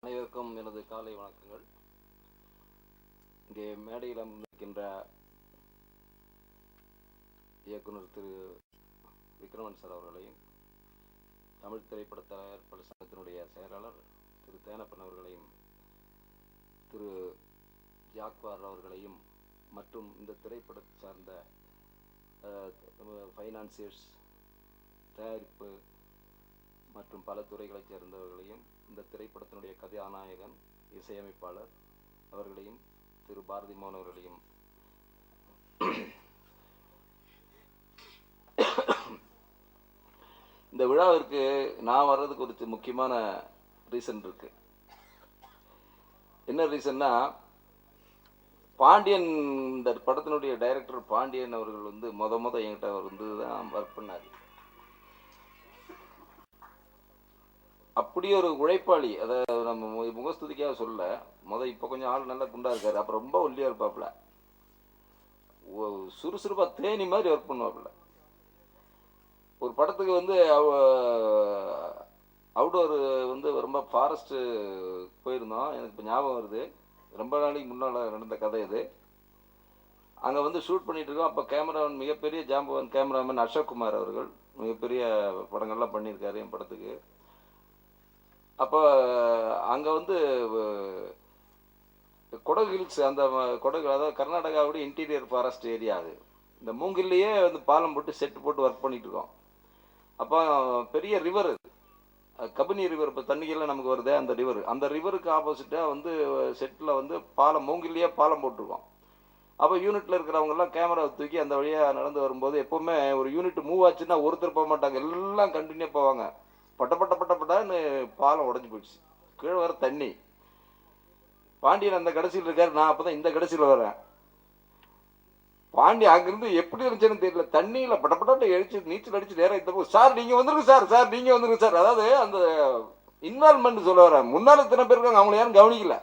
அனைவருக்கும் எனது காலை வணக்கங்கள். இங்கே மேடையில் அமர்ந்திருக்கின்ற இயக்குனர் திரு விக்ரமன் சார் அவர்களையும், தமிழ் திரைப்பட தயாரிப்பாளர் சங்கத்தினுடைய செயலாளர் திரு தேனப்பன் அவர்களையும், திரு ஜாக்வார் அவர்களையும், மற்றும் இந்த திரைப்படத்தை சார்ந்த ஃபைனான்சியர்ஸ், தயாரிப்பு மற்றும் பல துறைகளைச் சேர்ந்தவர்களையும், இந்த திரைப்படத்தினுடைய கதாநாயகன், இசையமைப்பாளர் அவர்களையும், திரு பாரதி மோகன் அவர்களையும், இந்த விழாவிற்கு நான் வர்றதுக்கு ஒரு முக்கியமான ரீசன் இருக்கு. என்ன ரீசன்னா, பாண்டியன், இந்த படத்தினுடைய டைரக்டர் பாண்டியன் அவர்கள் முத என்கிட்ட அவர் தான் ஒர்க் பண்ணார். அப்படி ஒரு உழைப்பாளி. அதை நம்ம முகஸ்துதிக்காக சொல்ல, இப்போ கொஞ்சம் ஆள் நல்லா குண்டா இருக்காரு, அப்புறம் ரொம்ப ஒல்லியா இருப்பாப்புல, சுறுசுறுப்பா தேனி மாதிரி ஒர்க் பண்ணுவாப்புல. ஒரு படத்துக்கு அவுடோர் ரொம்ப ஃபாரஸ்ட் போயிருந்தோம். எனக்கு இப்போ ஞாபகம் வருது, ரொம்ப நாளைக்கு முன்னால் நடந்த கதை இது. அங்கே ஷூட் பண்ணிட்டு இருக்கோம். அப்போ கேமராமேன், மிகப்பெரிய ஜாம்பவான் கேமராமேன் அசோக் குமார் அவர்கள், மிகப்பெரிய படங்கள்லாம் பண்ணியிருக்காரு என் படத்துக்கு. அப்போ அங்கே கொடகு ஹில்ஸ், அந்த கொடகு, அதாவது கர்நாடகாவுடைய இன்டீரியர் ஃபாரஸ்ட் ஏரியா. அது இந்த மூங்கிலேயே பாலம் போட்டு செட்டு போட்டு ஒர்க் பண்ணிட்டு இருக்கோம். அப்போ பெரிய ரிவர், கபினி ரிவர், இப்போ தண்ணிக்கெல்லாம் நமக்கு வருது அந்த ரிவர், அந்த ரிவருக்கு ஆப்போசிட்டாக செட்டில் பாலம், மூங்கிலேயே பாலம் போட்டிருக்கோம். அப்போ யூனிட்டில் இருக்கிறவங்கெல்லாம் கேமராவை தூக்கி அந்த வழியாக நடந்து வரும்போது, எப்போவுமே ஒரு யூனிட் மூவ் ஆச்சுன்னா ஒருத்தர் போக மாட்டாங்க, எல்லாம் கண்டினியூ போவாங்க. பட்டப்பட்டன்னு பாலம் உடஞ்சி போயிடுச்சு, கீழே வர தண்ணி. பாண்டியன் அந்த கடைசியில் இருக்காரு, நான் அப்போ தான் இந்த கடைசியில் வரேன். பாண்டி அங்கிருந்து எப்படி இருந்துச்சுன்னு தெரியல, தண்ணியில பட்டப்பட்டு எழுச்சி நீச்சல் அடிச்சு நேரம் இந்த போது, சார் நீங்க வந்துருங்க சார், சார் நீங்க வந்துருங்க சார். அதாவது அந்த இன்வால்மெண்ட் சொல்ல வர, முன்னாள் இத்தனை பேர் இருக்காங்க, அவங்களை யாரும் கவனிக்கல.